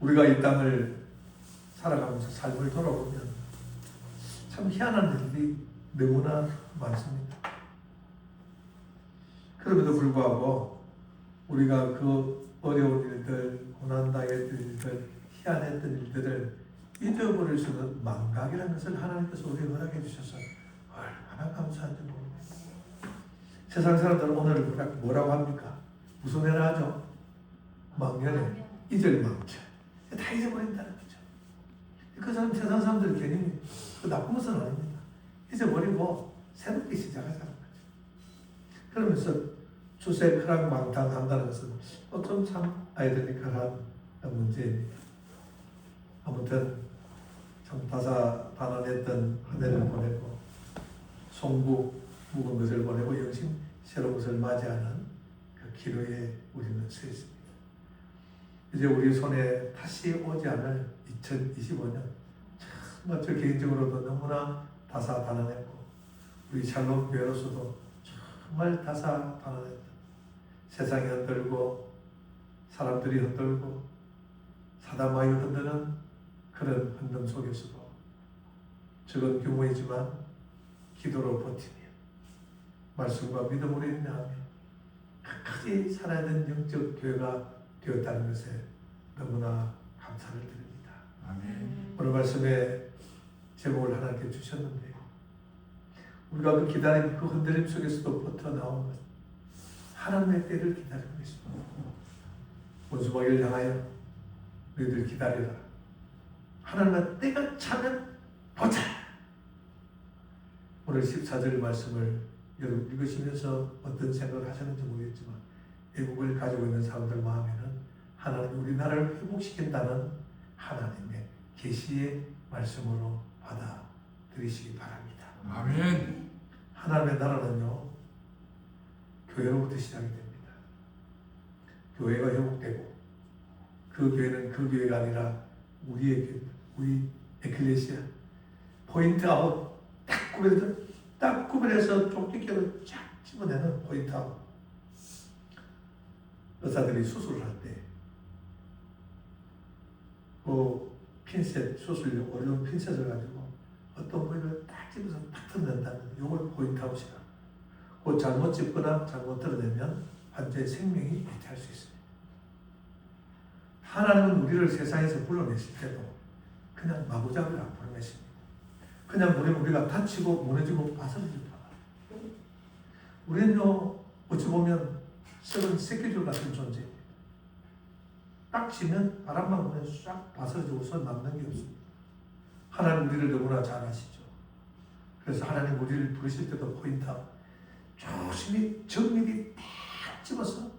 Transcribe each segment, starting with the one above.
우리가 이 땅을 살아가면서 삶을 돌아보면 참 희한한 일들이 너무나 많습니다. 그럼에도 불구하고 우리가 그 어려운 일들, 고난당했던 일들, 희한했던 일들을 잊어버릴 수 없는 망각이라는 것을 하나님께서 우리에게 허락해 주셔서 얼마나 감사한지 모릅니다. 세상 사람들은 오늘 뭐라고 합니까? 무슨 애를 하죠? 망연에 잊을망쳐. 다 잊어버린다는 거죠. 그 사람 세상 사람들은 괜히 그 나쁜 것은 아닙니다. 잊어버리고 새롭게 시작하자는 거죠. 그러면서 주세 크락망탕한다는 것은 좀 참 아이러니컬한 문제입니다. 아무튼 참 다사다난했던 한 해를 보내고 송구 묵은 것을 보내고 영심 새로운 것을 맞이하는 그 기로에 우리는 서 있습니다. 이제 우리 손에 다시 오지 않을 2025년 정말 저 개인적으로도 너무나 다사다난했고 우리 샬롬 교회로서도 정말 다사다난했다. 세상이 흔들고 사람들이 흔들고 사담하여 흔드는 그런 흔듦 속에서도 적은 규모이지만 기도로 버티며 말씀과 믿음으로 인내하며 끝까지 살아야 되는 영적 교회가 되었다는 것에 너무나 감사를 드립니다. 아멘. 오늘 말씀에 제목을 하나님께 주셨는데 우리가 그 기다림, 그 흔들림 속에서도 버텨 나온 것 하나님의 때를 기다리고 있습니다. 원수마귀를 향하여 너희들 기다리라. 하나님의 때가 차면 보자. 오늘 14절 말씀을 여러분 읽으시면서 어떤 생각을 하셨는지 모르겠지만 애국을 가지고 있는 사람들 마음에는 하나님 우리나라를 회복시킨다는 하나님의 계시의 말씀으로 받아들이시기 바랍니다. 아멘. 하나님의 나라는요 교회로부터 시작이 됩니다. 교회가 회복되고 그 교회는 그 교회가 아니라 우리의 교회, 우리 에클레시아 포인트 아웃 딱 구별해서 쪽집게로 쫙 집어내는 포인트 아웃. 의사들이 수술을 할 때 그 핀셋 수술용 어려운 핀셋을 가지고 어떤 부위를 딱 집어서 딱 뜯는다는 이걸 포인트 아웃이라. 그 잘못 짚거나 잘못 뜯어내면 환자의 생명이 해체할 수 있습니다. 하나님은 우리를 세상에서 불러내실 때도 그냥 마구잡이로 안 불러내십니다. 그냥 우리가 다치고 무너지고 바스러질까 봐. 우리는요 어찌 보면 썩은 새끼줄 같은 존재입니다. 딱 치면 바람만 불면 싹 바스러지고서 남는 게 없습니다. 하나님 우리를 너무나 잘 아시죠. 그래서 하나님 우리를 부르실 때도 포인트하고 조심히 정밀히 딱 집어서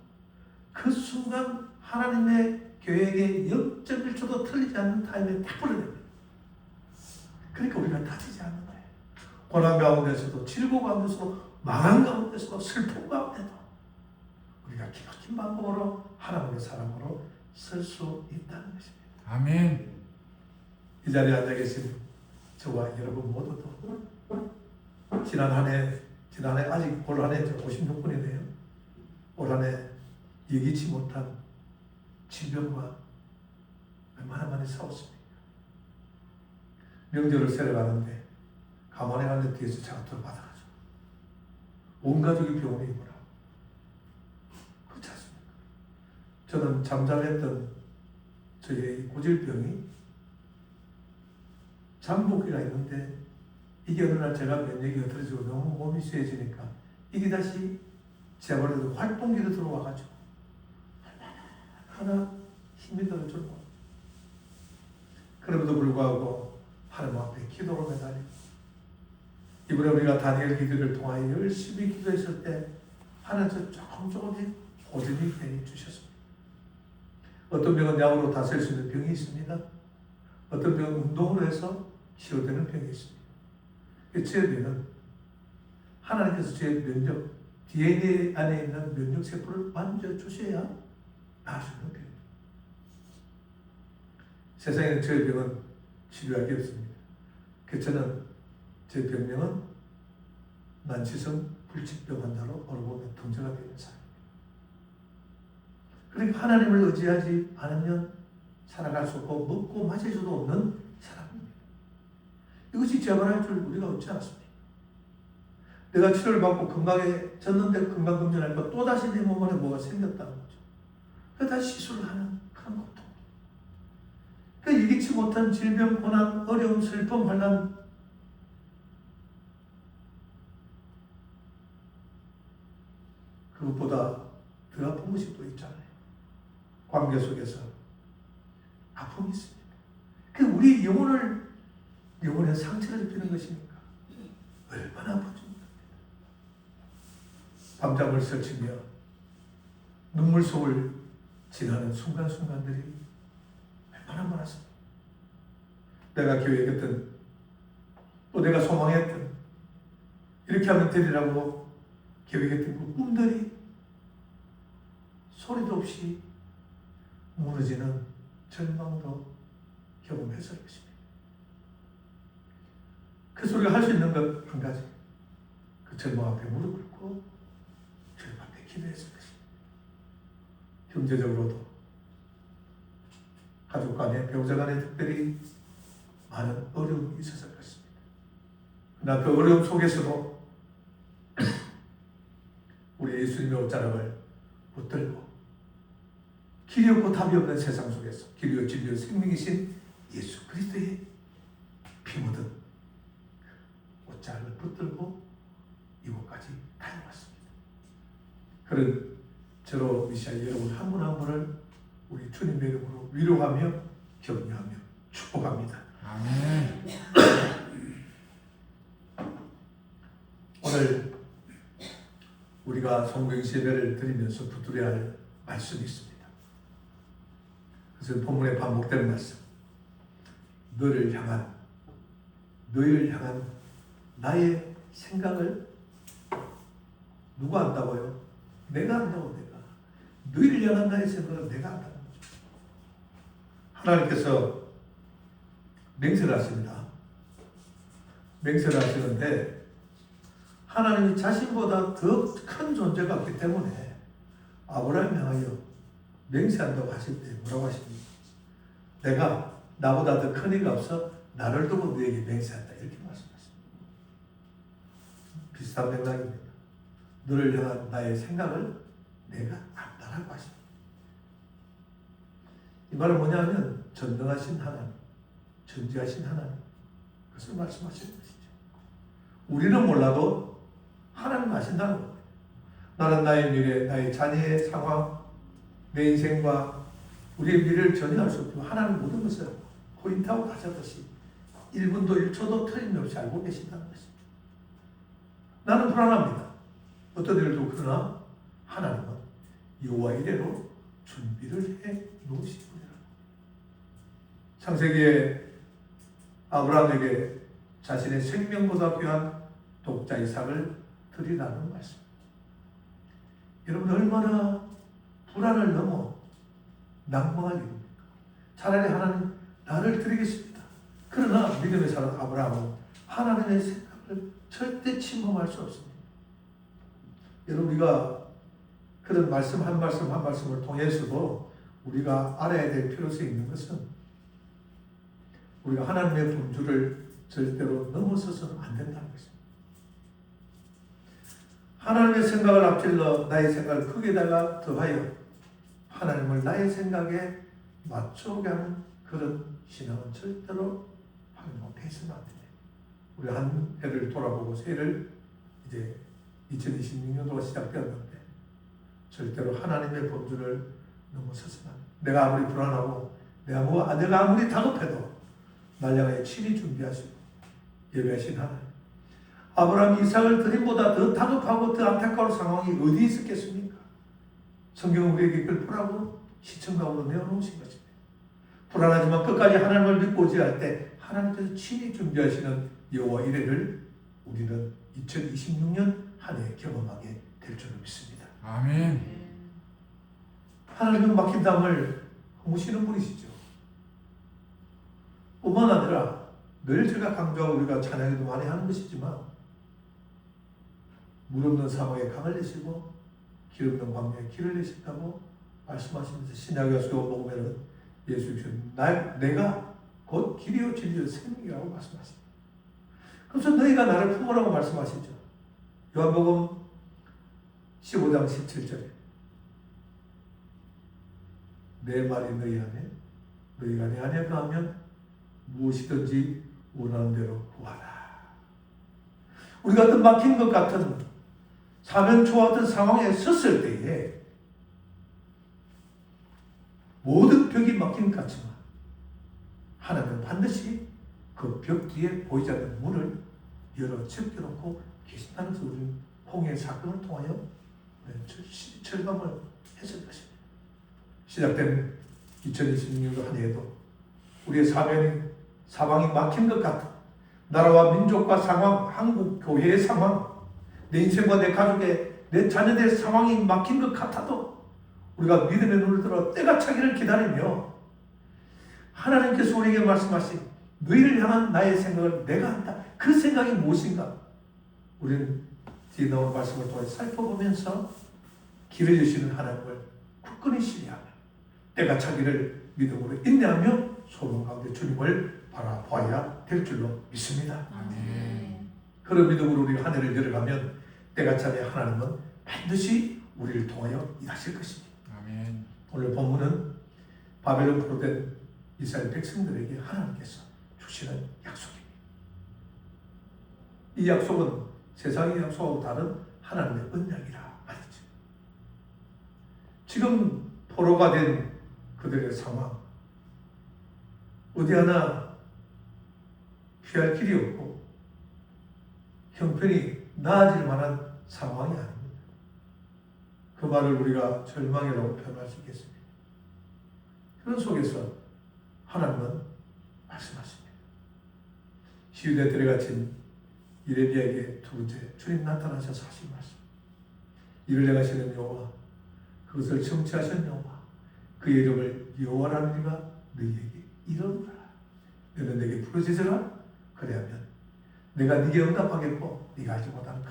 그 순간 하나님의 계획에 0.1초도 틀리지 않는 타임에 딱 불러냅니다. 그러니까 우리가 다치지 않는 거예요. 고난 가운데서도 질고 가운데서도 망한 가운데서도 슬픔 가운데도 우리가 기막힌 방법으로 하나님의 사람으로 설 수 있다는 것입니다. 아멘. 이 자리에 앉아 계신 저와 여러분 모두도 지난 한 해 아직 올 한 해 56분이네요. 올 한 해 예기치 못한 질병과 얼마나 많이 싸웠습니까? 명절을 세러 가는데 가만히 가는데 뒤에서 차가 들어받아가지고 온 가족이 병원에 입으라. 그렇지 않습니까? 저는 잠잠했던 저의 고질병이 잠복기가 있는데 이게 어느 날 제가 면역이 흐트러지고 너무 몸이 쇠해지니까 이게 다시 제 머리에도 활동기로 들어와가지고 하나 힘이 들어주고 그럼에도 불구하고 하나님 앞에 기도로 매달리고 이번에 우리가 다니엘 기도를 통하여 열심히 기도했을 때 하나님께서 조금씩 고전히 병이 주셨습니다. 어떤 병은 약으로 다스릴 수 있는 병이 있습니다. 어떤 병은 운동으로 해서 치료되는 병이 있습니다. 제 병은 하나님께서 제 면역, DNA 안에 있는 면역 세포를 만져주셔야 나을 수 있는 병입니다. 세상에는 제 병은 치료할 게 없습니다. 그래서 저는 제 병명은 난치성 불치병 환자로 어느 보면 등재가 되는 사람입니다. 그러니까 하나님을 의지하지 않으면 살아갈 수 없고 먹고 마실 수도 없는 사람입니다. 이것이 재발할 줄 우리가 얻지 않았습니다. 내가 치료를 받고 건강해졌는데 건강검진하니까 또다시 내 몸 안에 뭐가 생겼다는 거죠. 그래서 다시 시술을 하는 그런 고통. 그러니까 이기지 못한 질병, 고난, 어려움, 슬픔, 환난, 그것보다 더 아픈 것이 또 있잖아요. 관계 속에서 아픔이 있습니다. 그 우리 영혼의 상처를 입히는 것이니까 얼마나 아픈지. 밤잠을 설치며 눈물 속을 지나는 순간순간들이 얼마나 많았습니까? 내가 계획했던, 또 내가 소망했던, 이렇게 하면 되리라고 계획했던 그 꿈들이 소리도 없이 무너지는 절망도 경험했을 것입니다. 그래서 우리가 할 수 있는 것 한 가지, 그 절망 앞에 무릎 꿇고 주님 앞에 기도했을 것입니다. 경제적으로도, 가족 간에, 배우자 간에 특별히 많은 어려움이 있었을 것입니다. 그러나 그 어려움 속에서도 우리 예수님의 옷자락을 붙들고 길이 없고 답이 없는 세상 속에서 길이요 진리요 생명이신 예수 그리스도의 피 묻은 옷자락을 붙들고 이곳까지 다녀왔습니다. 그런 저로 미시아 여러분 한 분 한 분을 우리 주님의 이름으로 위로하며 격려하며 축복합니다. 아멘. 오늘 우리가 성경시 예배를 드리면서 붙들어야 할 말씀이 있습니다. 그래서 본문에 반복되는 말씀, 너희를 향한 나의 생각을 누가 안다고요? 내가 안다고. 내가 너희를 향한 나의 생각을 내가 안다는 거죠. 하나님께서 맹세를 하십니다. 맹세를 하시는데 하나님이 자신보다 더 큰 존재가 없기 때문에 아브라함을 향하여 맹세한다고 하실 때 뭐라고 하십니까? 내가 나보다 더 큰 이가 없어 나를 두고 너에게 맹세한다, 이렇게 말씀하십니다. 비슷한 맥락입니다. 너를 향한 나의 생각을 내가 안다라고 하십니다. 이 말은 뭐냐면 전능하신 하나님, 전지하신 하나님, 그것을 말씀하시는 것이죠. 우리는 몰라도 하나님 아신다는 겁니다. 나는 나의 미래, 나의 자녀의 상황, 내 인생과 우리의 미래를 전혀 알 수 없지만 하나님 모든 것을 포인트하고 가져듯이 1분도 1초도 틀림없이 알고 계신다는 것입니다. 나는 불안합니다. 어떤 일도. 그러나 하나님은 여호와 이래로 준비를 해 놓으시구나. 창세기에 아브라함에게 자신의 생명보다 귀한 독자 이삭을 드리라는 말씀. 여러분 얼마나 불안을 넘어 낭망할 일입니까? 차라리 하나님 나를 드리겠습니다. 그러나 믿음의 사람 아브라함은 하나님의 생각을 절대 침범할 수 없습니다. 여러분 우리가 그런 말씀 한 말씀 한 말씀을 통해서도 우리가 알아야 될 필요성이 있는 것은 우리가 하나님의 범주를 절대로 넘어서서는 안 된다는 것입니다. 하나님의 생각을 앞질러 나의 생각을 크게다가 더하여 하나님을 나의 생각에 맞춰오게 하는 그런 신앙은 절대로 해서는 안 됩니다. 우리 한 해를 돌아보고 새해를 이제 2026년도가 시작되었는데 절대로 하나님의 범주를 넘어서서는 안 됩니다. 내가 아무리 불안하고 내가 아무리 다급해도 날 향하여 친히 준비하시고 예배하신 하나님, 아브라함 이삭을 드림보다 더 다급하고 더 안타까운 상황이 어디 있었겠습니까? 성경은 우리에게 그걸 보라고 시청각으로 내어놓으신 것입니다. 불안하지만 끝까지 하나님을 믿고 의지할 때 하나님께서 친히 준비하시는 여호와 이레를 우리는 2026년 한 해 경험하게 될 줄을 믿습니다. 아멘. 하나님은 막힌 담을 허무시는 분이시죠. 뿐만 아니라 늘 제가 강조하고 우리가 찬양에도 많이 하는 것이지만 물 없는 사막에 강을 내시고 길 없는 광야에 길을 내신다고 말씀하시면서 신약의 수요 복음에는 예수께서 내가 곧 길이요 진리요 생명이라고 말씀하십니다. 그래서 너희가 나를 품으라고 말씀하시죠. 요한복음 15장 17절에 내 말이 너희 안에 너희가 내 안에 거하면 무엇이든지 원하는 대로 구하라. 우리가 어떤 막힌 것 같은 사면초와 같은 상황에 섰을 때에 모든 벽이 막힌 것 같지만 하나님은 반드시 그 벽 뒤에 보이지 않는 문을 열어 제껴놓고 계신다는 것을 우리는 홍해 사건을 통하여 철감을 했을 것입니다. 시작된 2026년도 한 해에도 우리의 사방이 막힌 것 같은 나라와 민족과 상황, 한국 교회의 상황, 내 인생과 내 가족의, 내 자녀들의 상황이 막힌 것 같아도 우리가 믿음의 눈을 들어 때가 차기를 기다리며 하나님께서 우리에게 말씀하신 너희를 향한 나의 생각을 내가 한다. 그 생각이 무엇인가? 우리는 뒤에 나온 말씀을 통해 살펴보면서 길을 주시는 하나님을 굳건히 신뢰하며 때가 차기를 믿음으로 인내하며 소망 가운데 주님을 바라보아야 될 줄로 믿습니다. 아멘. 그런 믿음으로 우리가 한 해를 열어가면 때가 차면 하나님은 반드시 우리를 통하여 일하실 것입니다. 아멘. 오늘 본문은 바벨론 포로된 이스라엘 백성들에게 하나님께서 주시는 약속입니다. 이 약속은 세상의 약속하고 다른 하나님의 언약이라 말이죠. 지금 포로가 된 그들의 상황, 어디 하나 피할 길이 없고 형편이 나아질 만한 상황이 아닙니다. 그 말을 우리가 절망이라고 표현할 수 있겠습니다. 그런 속에서 하나님은 말씀하십니다. 시유대 뜰에 갇힌 이레미야에게 두 번째 주님 나타나셔서 하신 말씀. 이를 행하시는 여호와, 그것을 성취하신 여호와, 그의 이름을 여호와라는 이가 너희에게 이르노라. 너는 내게 부르짖으라. 그래야면 내가 네게 응답하겠고 네가 알지 못한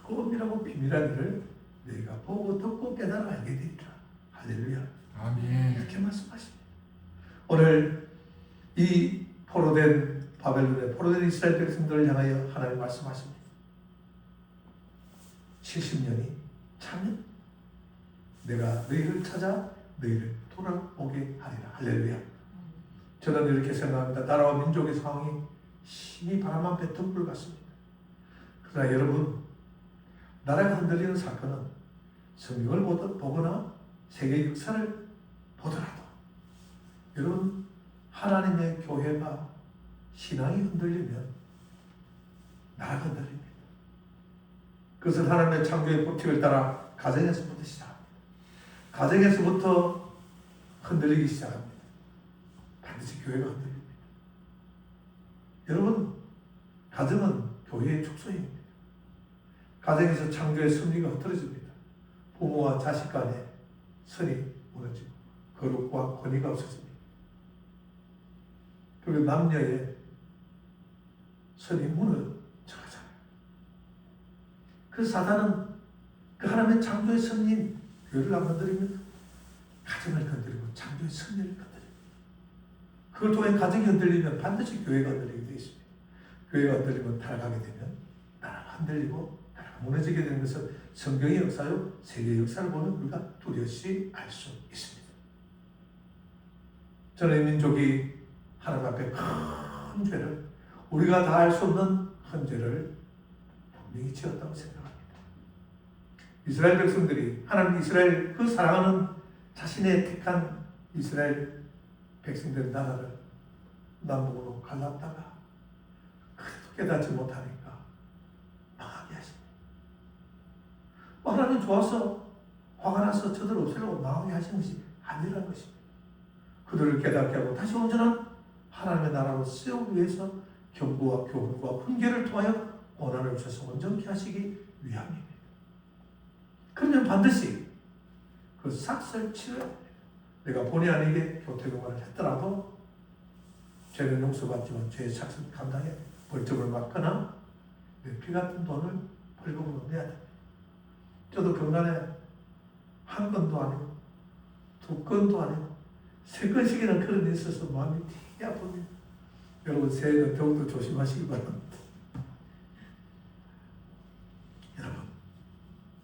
크고 은밀하고 비밀한 일을 너희가 보고 듣고 깨달아 알게 되리라. 할렐루야. 아멘. 이렇게 말씀하십니다. 오늘 이 포로된 바벨론의 포로된 이스라엘 백성들을 향하여 하나님 말씀하십니다. 70년이 차면 내가 너희를 찾아 너희를 돌아오게 하리라. 할렐루야. 저는 이렇게 생각합니다. 나라와 민족의 상황이 심히 바람 앞에 등불 같습니다. 그러나 여러분, 나라가 흔들리는 사건은 성경을 보거나 세계 역사를 보더라도 여러분, 하나님의 교회가 신앙이 흔들리면 나라가 흔들립니다. 그것은 하나님의 창조의 법칙을 따라 가정에서부터 시작합니다. 가정에서부터 흔들리기 시작합니다. 반드시 교회가 흔들립니다. 여러분, 가정은 교회의 축소입니다. 가정에서 창조의 섭리가 흐트러집니다. 부모와 자식 간의 선이 무너지고 거룩과 권위가 없어집니다. 그리고 남녀의 선이 무너져가잖아요. 그래서 사단은 그 하나님의 창조의 섭리인 교회를 안 건드리면 가정을 건드리고 창조의 섭리를 건드립니다. 그걸 통해 가정이 흔들리면 반드시 교회가 흔들리게 되어 있습니다. 교회가 흔들리면 타락하게 되면 나라가 흔들리고 나라가 무너지게 되는 것은 성경의 역사요 세계의 역사를 보면 우리가 뚜렷이 알 수 있습니다. 저는 민족이 하나님 앞에 큰 죄를 우리가 다 알 수 없는 큰 죄를 분명히 지었다고 생각합니다. 이스라엘 백성들이 하나님 이스라엘 그 사랑하는 자신의 택한 이스라엘 백성들 나라를 남북으로 갈랐다가 그래도 깨닫지 못하니까 망하게 하십니다. 하나님 좋아서 화가 나서 저들 없애려고 망하게 하신 것이 아니라는 것입니다. 그들을 깨닫게 하고 다시 온전한 하나님의 나라로 세우기 위해서 경고와 교훈과 훈계를 통하여 원한을 주셔서 온전케 하시기 위함입니다. 그러면 반드시 그 삭설 치러야 합니다. 내가 본의 아니게 교태공활을 했더라도 죄는 용서받지만 죄의 삭설 감당해 벌점을 맞거나 내 피 같은 돈을 벌금으로 내야 됩니다. 저도 경간에 한 건도 아니고 두 건도 아니고 세 건씩이나 그런 데 있어서 마음이 되게 아픕니다. 여러분 새해는 더욱더 조심하시기 바랍니다. 여러분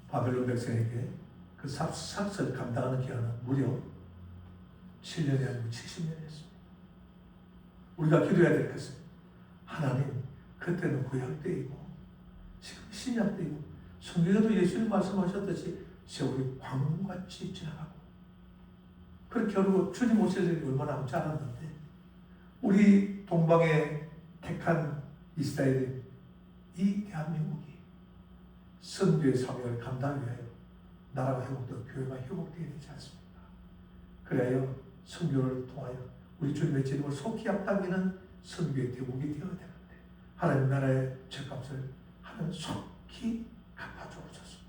바벨론 백성에게 그 삭슬 감당하는 기간은 무려 7년이 아니고 70년이었습니다. 우리가 기도해야 될 것은 하나님 그때는 구약 때이고 지금 신약 때이고 성경에도 예수님 말씀하셨듯이 세월이 광같이 지나가고 그렇게 어려고 주님 오실 일이 얼마나 남지 않았는데 우리 동방에 택한 이스라엘인 이 대한민국이 선교의 사명을 감당하기 위하여 나라가 회복되고 교회가 회복되어야 되지 않습니까? 그래야 선교를 통하여 우리 주님의 진영을 속히 앞당기는 선교의 대국이 되어야 되는데 하나님 나라의 죄값을 하나님 속히 갚아주옵소서.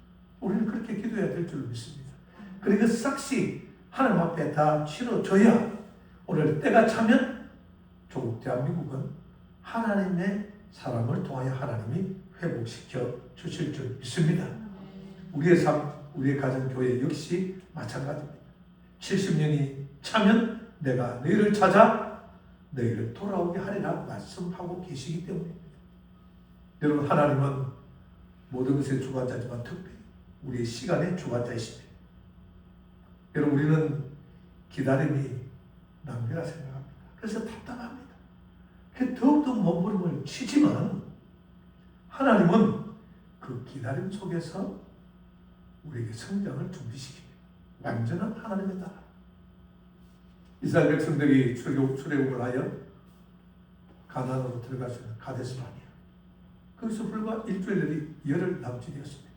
우리는 그렇게 기도해야 될 줄 믿습니다. 그리고 싹시 하나님 앞에 다 치러줘야 오늘 때가 차면 조국 대한민국은 하나님의 사랑을 통하여 하나님이 회복시켜 주실 줄 믿습니다. 우리의 삶, 우리의 가정, 교회 역시 마찬가지입니다. 70년이 차면 내가 너희를 찾아 너희를 돌아오게 하리라 말씀하고 계시기 때문입니다. 여러분 하나님은 모든 것의 주관자지만 특별히 우리의 시간의 주관자이십니다. 여러분 우리는 기다림이 낭비라 생각합니다. 그래서 답답합니다. 더욱더 몸부림을 치지만 하나님은 그 기다림 속에서 우리에게 성장을 준비시킵니다. 완전한 하나님의 나라. 이스라엘 백성들이 출애굽을 하여 가나안으로 들어갈 수 있는 가데스 바네아. 거기서 불과 일주일 내리 열흘 남짓 되었습니다.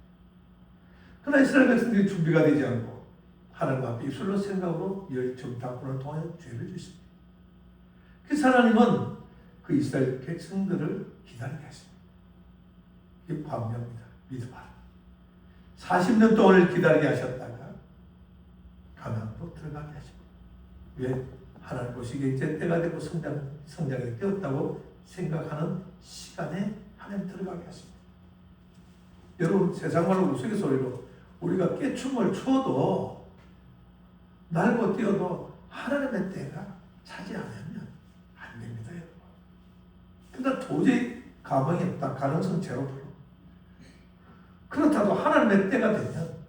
그러나 이스라엘 백성들이 준비가 되지 않고 하나님 앞에 입술로 생각으로 열 정탐꾼을 통하여 죄를 짓습니다. 그래서 하나님은 그 이스라엘 백성들을 기다리게 했습니다. 이게 반면입니다. 믿어봐라. 40년 동안을 기다리게 하셨다가 가나안으로 들어가게 하십니다. 왜? 하나님 보시기에 이제 때가 되고 성장이 되었다고 생각하는 시간에 하나님 들어가게 하십니다. 여러분 세상 말로 우스갯소리로 우리가 깨춤을 춰도 날고 뛰어도 하나님의 때가 차지 않으면 안 됩니다. 여러분. 그러니까 도저히 가망이 없다. 가능성 제로로. 그렇다고 하나님의 때가 되면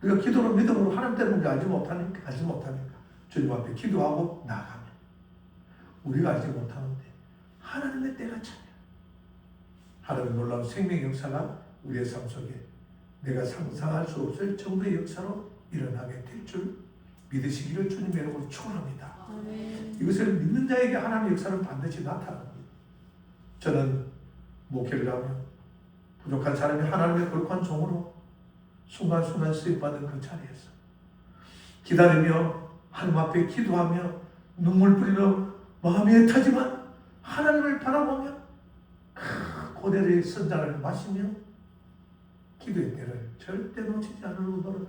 우리가 기도로 믿음으로 하나님 때문에 알지 못하니까 주님 앞에 기도하고 나가면 우리가 알지 못하는데 하나님의 때가 차면 하나님의 놀라운 생명의 역사가 우리의 삶 속에 내가 상상할 수 없을 정도의 역사로 일어나게 될 줄 믿으시기를 주님 이름으로 축원합니다. 이것을 믿는 자에게 하나님의 역사는 반드시 나타납니다. 저는 목회를 하며 부족한 사람이 하나님의 거룩한 종으로 순간순간 쓰임받은 그 자리에서 기다리며 하나님 앞에 기도하며 눈물 뿌리며 마음이 애타지만 하나님을 바라보며 그 고대의 선장을 마시며 기도의 때를 절대 놓치지 않을 의도로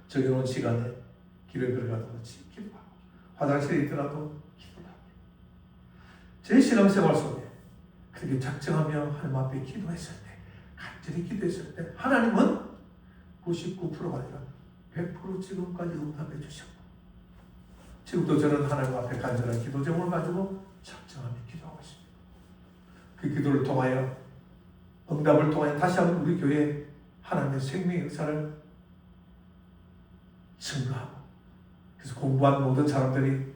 정해놓은 시간에 길을 걸어가도 기도하고 화장실에 있더라도 기도합니다. 제 신앙생활 속에 그렇게 작정하며 하나님 앞에 기도했을 때 간절히 기도했을 때 하나님은 99%가 아니라 100% 지금까지 응답해 주셨고 지금도 저는 하나님 앞에 간절한 기도 제목을 가지고 작정하며 기도하고 있습니다. 그 기도를 통하여 응답을 통하여 다시 한번 우리 교회에 하나님의 생명의 역사를 증거하고 그래서 공부한 모든 사람들이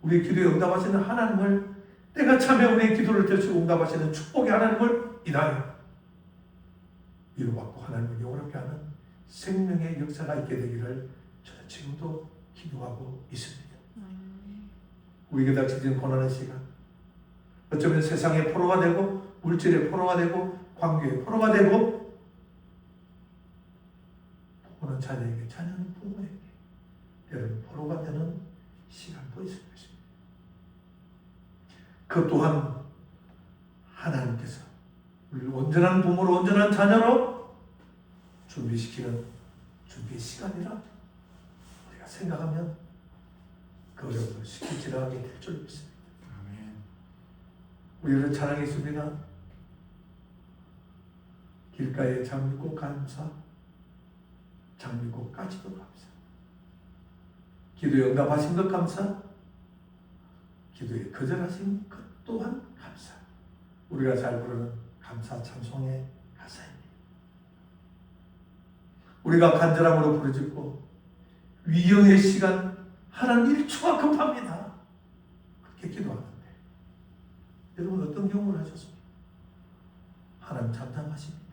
우리의 기도에 응답하시는 하나님을 때가 차면 우리의 기도를 들으시고 응답하시는 축복의 하나님을 인하여 이루받고 하나님을 영원하게 하는 생명의 역사가 있게 되기를 저는 지금도 기도하고 있습니다. 우리에게 닥쳐진 고난의 시간 어쩌면 세상의 포로가 되고 물질의 포로가 되고 관계의 포로가 되고 부모는 자녀에게 자녀는 부모에게 때로는 포로가 되는 시간도 있을 것입니다. 그 또한 하나님께서 우리를 온전한 부모로 온전한 자녀로 준비시키는 준비의 시간이라 우리가 생각하면 그 어려움을 쉽게 지나가게 될 줄 믿습니다. 우리를 찬양했습니다. 길가에 장미꽃 감사 장미꽃까지도 감사 기도에 응답하신 것 감사, 기도에 거절하신 것 또한 감사. 우리가 잘 부르는 감사 찬송의 가사입니다. 우리가 간절함으로 부르짖고 위경의 시간 하나님 1초가 급합니다. 그렇게 기도하는데 여러분 어떤 경험을 하셨습니까? 하나님 잠잠하십니다.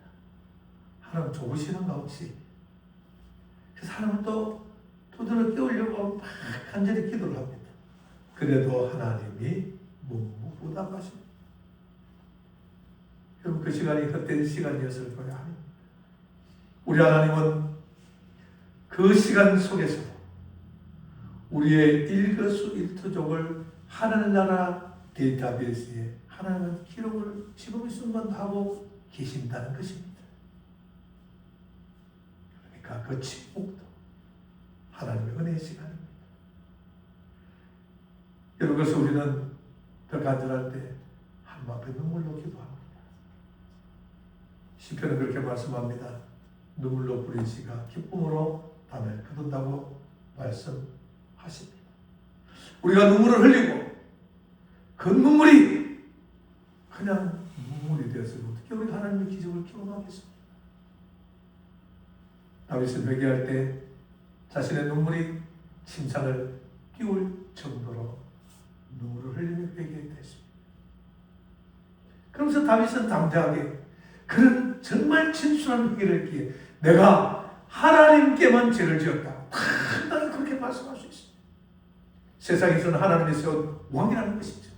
하나님 좋으시는가 혹시? 그래서 하나님은 또 두드러 깨우려고 막 간절히 기도를 합니다. 그래도 하나님이 묵묵부답하십니다. 여러분 그 시간이 헛된 시간이었을 거예요. 아닙니다. 우리 하나님은 그 시간 속에서 우리의 일거수일투족을 하늘나라 데이터베이스에 하나님은 기록을 지금 이 순간도 하고 계신다는 것입니다. 그러니까 그 침묵도 하나님의 은혜의 시간입니다. 여러분 그래서 우리는 더 간절할 때 하나님 앞에 눈물로 기도합니다. 시편은 그렇게 말씀합니다. 눈물로 뿌린 씨가 기쁨으로 담을 거둔다고 말씀하십니다. 우리가 눈물을 흘리고 그 눈물이 그냥 눈물이 되었으면 어떻게 우리가 하나님의 기적을 경험하겠습니까? 다윗을 회개할 때 자신의 눈물이 침상을 띄울 정도로 눈물을 흘리며 회개했습니다. 그러면서 다윗은 담대하게 그런 정말 진솔한 회개를 했기에 내가 하나님께만 죄를 지었다. 단단히 그렇게 말씀할 수 있습니다. 세상에서는 하나님이 세운 왕이라는 것이죠.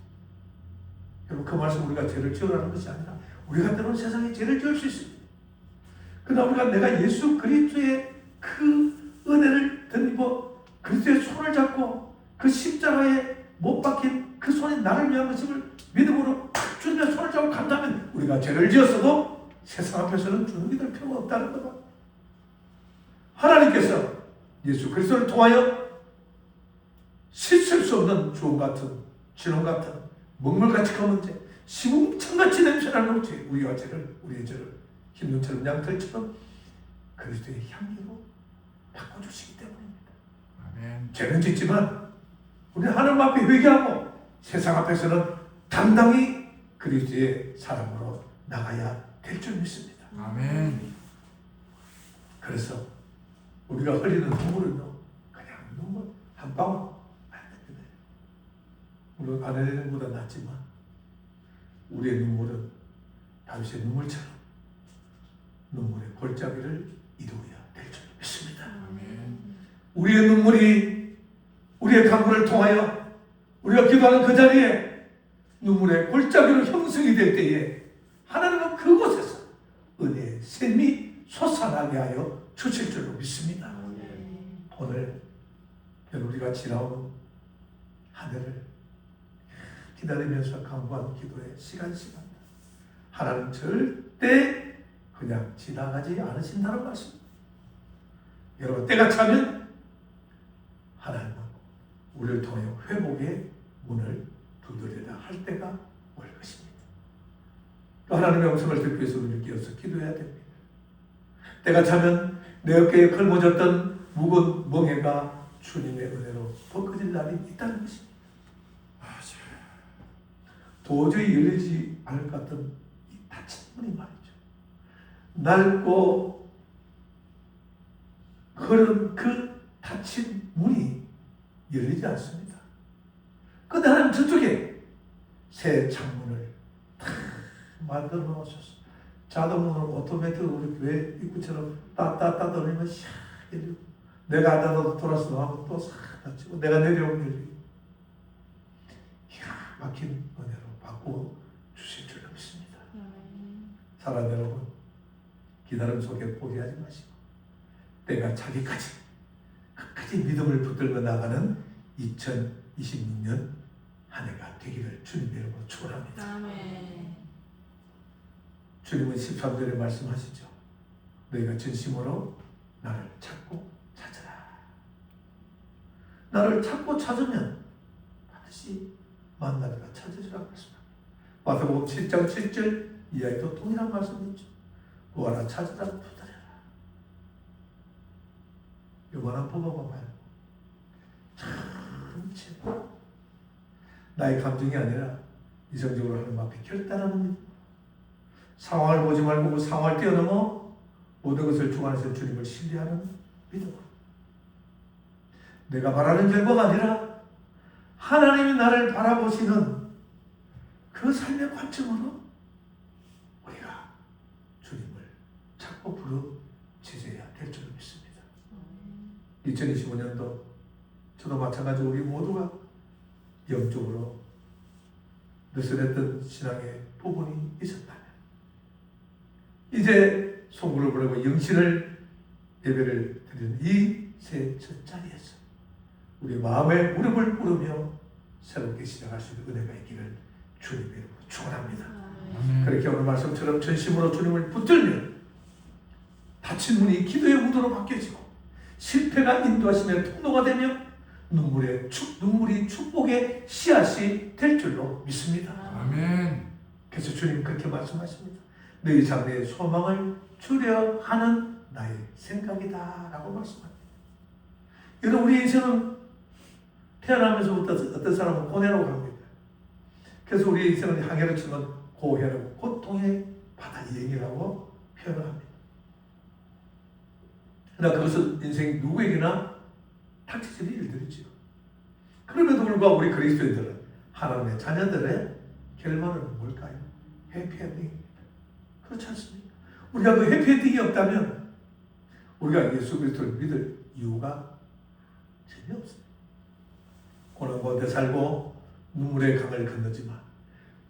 여러분 그 말씀 우리가 죄를 지으라는 것이 아니라 우리가 때로는 세상에 죄를 지을 수 있습니다. 그러나 우리가 내가 예수 그리스도의 그 은혜를 덧입어 그리스도의 손을 잡고 그 십자가에 못 박힌 그 손이 나를 위한 것임을 믿음으로 주님의 손을 잡고 간다면 우리가 죄를 지었어도 세상 앞에서는 주눅이 될 필요가 없다는 거다. 하나님께서 예수 그리스도를 통하여 씻을 수 없는 주홍 같은 진홍 같은 먹물같이 검은 죄, 시궁창같이 냄새나는 죄, 우리의 죄를 흰눈처럼 양털처럼 그리스도의 향기로 바꿔주시기 때문입니다. 아멘. 죄는 짓지만 우리는 하나님 앞에 회개하고 세상 앞에서는 당당히 그리스도의 사람으로 나가야 될 줄 믿습니다. 아멘. 그래서 우리가 흘리는 눈물은요, 그냥 눈물 한 방울 안 됩니다. 물론 안 흘리는 것보다 낫지만 우리의 눈물은 다윗의 눈물처럼 눈물의 골짜기를 이루어야 될 줄 믿습니다. 아멘. 우리의 눈물이 우리의 강물을 통하여 우리가 기도하는 그 자리에 눈물의 골짜기로 형성이 될 때에 하나님은 그곳에서 은혜의 샘이 솟아나게 하여 주실 줄로 믿습니다. 오늘 우리가 지나온 한 해를 기다리면서 간구한 기도의 시간 하나님 절대 그냥 지나가지 않으신다는 말씀. 여러분 때가 차면 하나님은 우리를 통해 회복의 문을 두드리라 할 때가 올 것입니다. 또 하나님의 음성을 듣기 위해서 우리를 깨어서 기도해야 됩니다. 때가 차면 내 어깨에 걸머졌던 무거운 멍에가 주님의 은혜로 벗겨질 날이 있다는 것입니다. 도저히 열리지 않을 것 같은 이 닫힌 문이 말이죠. 낡고 흐른 그 닫힌 문이 열리지 않습니다. 그런데 하나님 저쪽에 새 창문을 탁 만들어 놓으셨어. 자동으로 오토매틱으로 우리 교회 입구처럼 따따따 돌리면 샥 열리고 내가 앉아서 돌아서 나가면 또 싹 닫히고 내가 내려오면 열리고 기가 막힌 은혜로 바꾸어 주실 줄 믿습니다. 사랑 여러분 기다림 속에 포기하지 마시고 때가 차기까지 끝까지 믿음을 붙들고 나가는 2026년 한 해가 되기를 주님의 이름으로 축원합니다. 아멘. 주님은 13절에 말씀하시죠. 너희가 진심으로 나를 찾고 찾으라. 나를 찾고 찾으면 반드시 만나리라 찾으시라고 말씀합니다. 마태복음 7장 7절 이하에도 동일한 말씀이 있죠. 구하라 찾으라 두드려라. 요만한 법어가 말고 참 최고. 나의 감정이 아니라 이성적으로 하나님 앞에 결단하는 믿음. 상황을 보지 말고 그 상황을 뛰어넘어 모든 것을 주관하시는 주님을 신뢰하는 믿음. 내가 바라는 결과가 아니라 하나님이 나를 바라보시는 그 삶의 관점으로 우리가 주님을 찾고 부르짖어야 될 줄 믿습니다. 2025년도 저도 마찬가지로 우리 모두가 영적으로 느슨했던 신앙의 부분이 있었다면 이제 송구를 보내고 영신을 예배를 드리는 이 새 첫 자리에서 우리 마음의 무릎을 꿇으며 새롭게 시작할 수 있는 은혜가 있기를 주님의 이름으로 축원합니다. 그렇게 오늘 말씀처럼 전심으로 주님을 붙들면 닫힌 문이 기도의 무도로 바뀌어지고 실패가 인도하심의 통로가 되며 눈물이 축복의 씨앗이 될 줄로 믿습니다. 아멘. 그래서 주님 그렇게 말씀하십니다. 너희 장래의 소망을 주려 하는 나의 생각이다 라고 말씀합니다. 여러분, 우리 인생은 태어나면서부터 어떤 사람은 고뇌라고 합니다. 그래서 우리 인생은 항해로 치면 고해라고, 고통의 바다 여행이라고 표현을 합니다. 그러나 그것은 인생 누구에게나 닥쳐지는 일들이죠. 그럼에도 불구하고 우리 그리스도인들은 하나님의 자녀들의 결말은 뭘까요? 해피엔딩입니다. 그렇지 않습니까? 우리가 그 해피엔딩이 없다면 우리가 예수 그리스도를 믿을 이유가 전혀 없습니다. 고난 가운데 살고 눈물의 강을 건너지만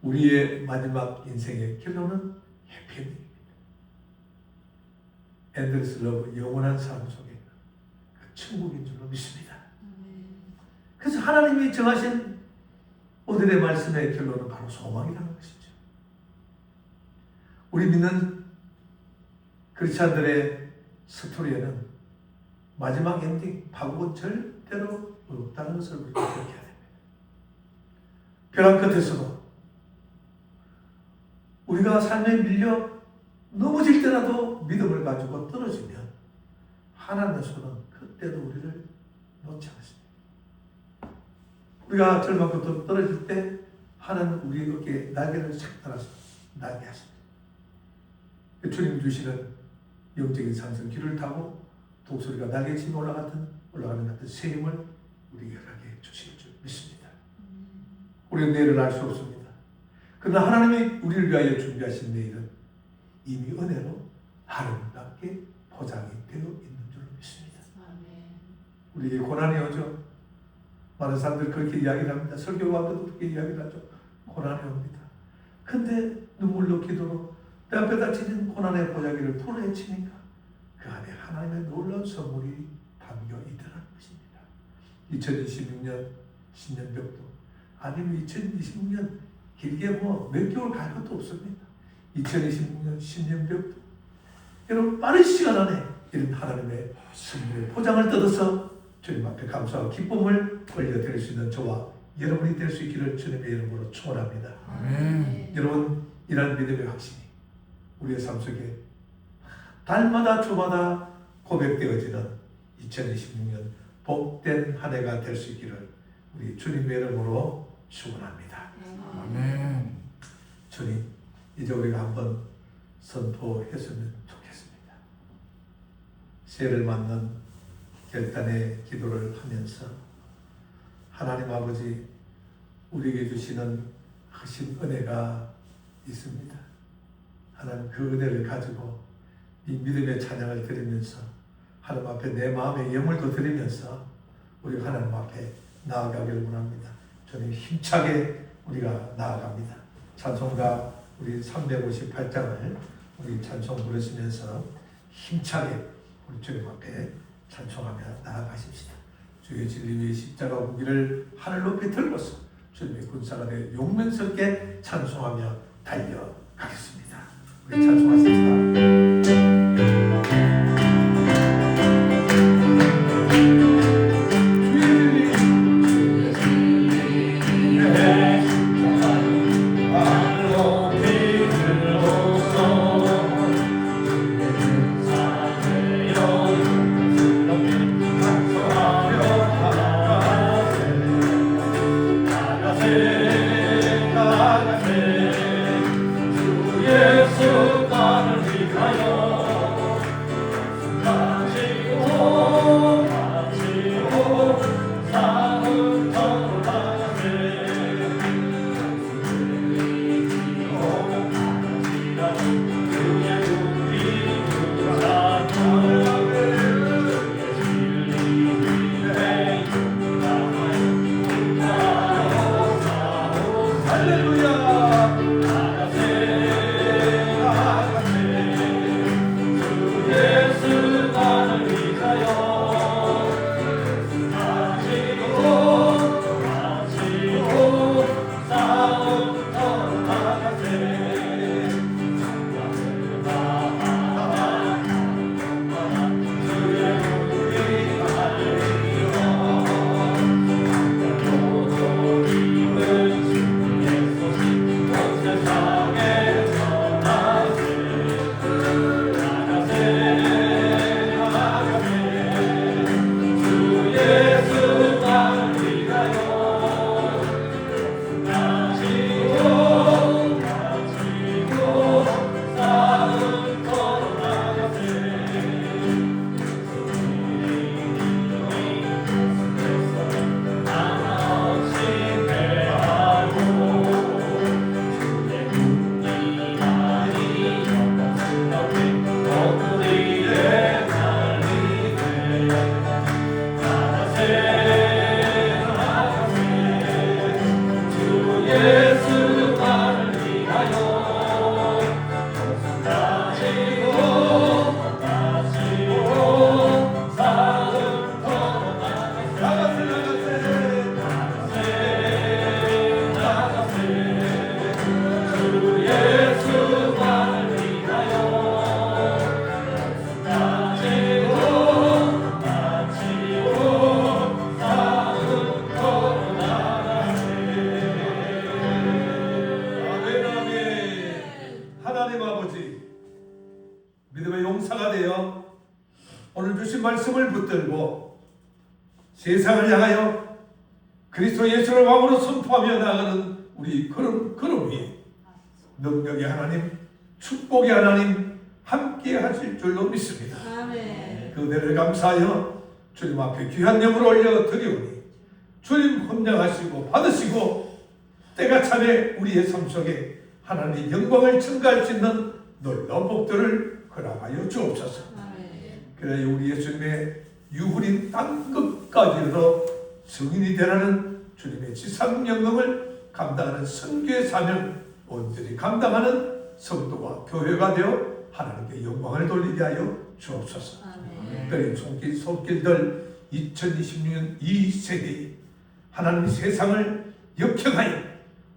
우리의 마지막 인생의 결론은 해피엔딩입니다. 엔드레스 러브, 영원한 사랑 속에 있는 그 천국인 줄로 믿습니다. 그래서 하나님이 정하신 오늘의 말씀의 결론은 바로 소망이라는 것이죠. 우리 믿는 크리스찬들의 스토리에는 마지막 엔딩, 파국은 절대로 없다는 것을 우리가 기억해야 됩니다. 벼랑 끝에서도 우리가 삶에 밀려 넘어질 때라도 믿음을 가지고 떨어지면 하나님의 손은 그때도 우리를 놓지 않습니다. 우리가 절망부터 떨어질 때 하나님 우리 어깨에 날개를 착 달아서 날게 하십니다. 주님 주시는 영적인 상승 길을 타고 독수리가 날개치며 올라가는 같은 새 힘을 우리에게 허락해 주실 줄 믿습니다. 우리는 내일을 알 수 없습니다. 그러나 하나님이 우리를 위하여 준비하신 내일은 이미 은혜로 아름답게 포장이 되어 있는 줄로 믿습니다. 우리에게 고난이 오죠. 많은 사람들이 그렇게 이야기를 합니다. 설교가도 그렇게 이야기를 하죠. 고난이 옵니다. 근데 눈물로 기도로 내 앞에 닥치는 고난의 보자기를 풀어헤치니까 그 안에 하나님의 놀라운 선물이 담겨 있다는 것입니다. 2026년 신년벽도 아니면 2026년 길게 뭐 몇 개월 갈 것도 없습니다. 2026년 신년벽도 여러분 빠른 시간 안에 이런 하나님의 선물의 포장을 뜯어서 주님 앞에 감사와 기쁨을 올려드릴 수 있는 저와 여러분이 될 수 있기를 주님의 이름으로 축원합니다. 아멘. 여러분, 이런 믿음의 확신이 우리의 삶 속에 달마다 주마다 고백되어지는 2026년 복된 한 해가 될 수 있기를 우리 주님의 이름으로 축원합니다. 아멘. 주님, 이제 우리가 한번 선포했으면 좋겠습니다. 새해를 맞는 결단의 기도를 하면서 하나님 아버지 우리에게 주시는 크신 은혜가 있습니다. 하나님 그 은혜를 가지고 이 믿음의 찬양을 드리면서 하나님 앞에 내 마음의 예물도 드리면서 우리가 하나님 앞에 나아가기를 원합니다. 주님 힘차게 우리가 나아갑니다. 찬송가 우리 358장을 우리 찬송 부르시면서 힘차게 우리 주님 앞에 찬송하며 나아가십시다. 주의 진리 위의 십자가 무기를 하늘 높이 들고서 주님의 군사가 되어 용맹스럽게 찬송하며 달려가겠습니다. 우리 찬송하십시다. 말씀을 붙들고 세상을 향하여 그리스도 예수를 왕으로 선포하며 나아가는 우리 걸음 위에 능력의 하나님, 축복의 하나님 함께 하실 줄로 믿습니다. 아멘. 그대를 감사하여 주님 앞에 귀한 예물을 올려 드리오니 주님 헌장하시고 받으시고 때가 차매 우리의 삶 속에 하나님의 영광을 증가할 수 있는 놀라운 복들을 허락하여 주옵소서. 아멘. 그래 우리 예수님의 유훈인 땅끝까지 이르러 성인이 되라는 주님의 지상 영광을 감당하는 선교의 사명 온전히 감당하는 성도와 교회가 되어 하나님께 영광을 돌리게 하여 주옵소서. 아멘. 그래 손길들 2026년 이 세대에 하나님 세상을 역행하여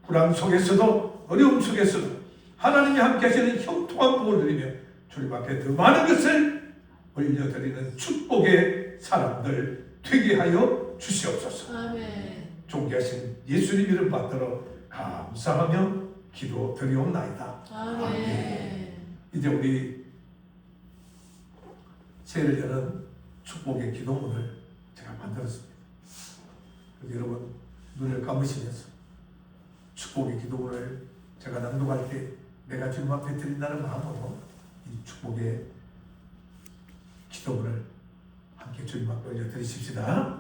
불안 속에서도 어려움 속에서도 하나님이 함께 하시는 형통한 복을 누리며 주님 앞에 더 많은 것을 올려드리는 축복의 사람들 되게 하여 주시옵소서. 아멘. 존귀하신 예수님 이름 받들어 감사하며 기도 드리옵나이다. 아멘. 이제 우리 새해를 여는 축복의 기도문을 제가 만들었습니다. 그래서 여러분 눈을 감으시면서 축복의 기도문을 제가 낭독할 때 내가 주님 앞에 드린다는 마음으로 이 축복의 기도문을 함께 주님 앞에 올려드리십시다.